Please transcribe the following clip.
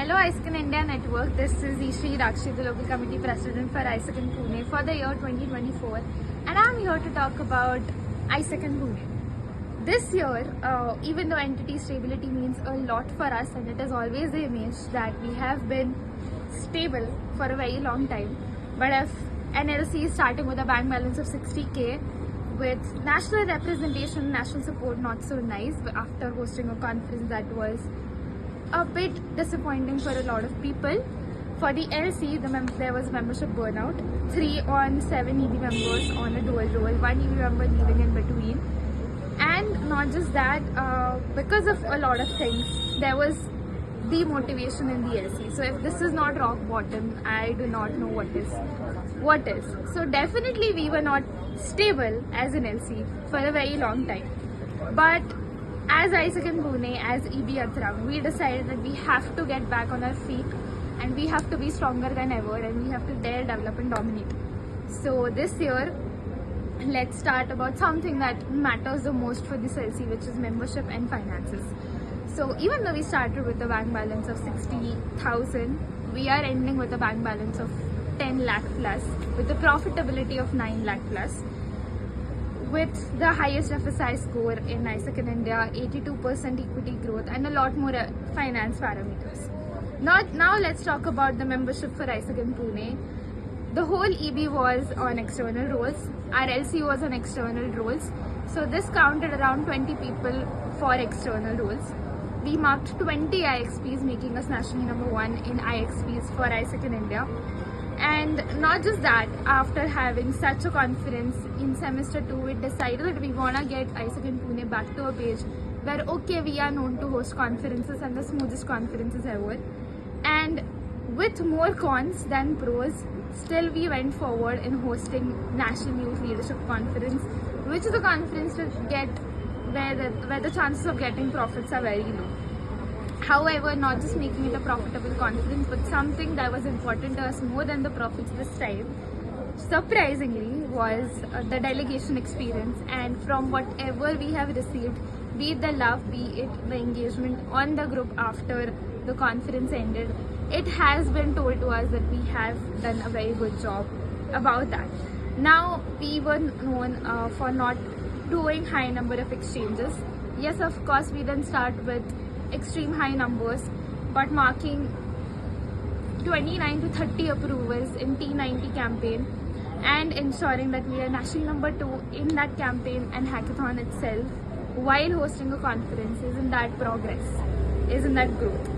Hello ISECON India Network, this is Ishri Rakshi, the local committee president for ISECON Pune for the year 2024, and I'm here to talk about ISECON Pune. This year, even though entity stability means a lot for us, and it is always the image that we have been stable for a very long time, but if NLC is starting with a bank balance of 60k with national representation, national support not so nice after hosting a conference that was a bit disappointing for a lot of people. For the LC, there was membership burnout. 3 on 7 EB members on a dual role, 1 EB member leaving in between. And not just that, because of a lot of things, there was demotivation in the LC. So if this is not rock bottom, I do not know what is. So definitely we were not stable as an LC for a very long time. But as ISECON Pune, as EB Atram, we decided that we have to get back on our feet and we have to be stronger than ever and we have to dare, develop and dominate. So this year, let's start about something that matters the most for this LC, which is membership and finances. So even though we started with a bank balance of 60,000, we are ending with a bank balance of 10 lakh plus, with a profitability of 9 lakh plus, with the highest FSI score in ISECON India, 82% equity growth and a lot more finance parameters. Now let's talk about the membership for ISECON Pune. The whole EB was on external roles, our LC was on external roles, so this counted around 20 people for external roles. We marked 20 IXPs, making us nationally number 1 in IXPs for ISECON India. And not just that, after having such a conference in semester 2, we decided that we want to get ISECON Pune back to a page where we are known to host conferences and the smoothest conferences ever. And with more cons than pros, still we went forward in hosting National Youth Leadership Conference, which is a conference to get where the chances of getting profits are very low. However, not just making it a profitable conference, but something that was important to us more than the profits this time, surprisingly, was the delegation experience. And from whatever we have received, be it the love, be it the engagement on the group after the conference ended, it has been told to us that we have done a very good job about that. Now, we were known for not doing high number of exchanges. Yes, of course, we didn't start with extreme high numbers, but marking 29 to 30 approvals in T90 campaign and ensuring that we are national number 2 in that campaign and hackathon itself while hosting a conference. Isn't that progress? Isn't that growth?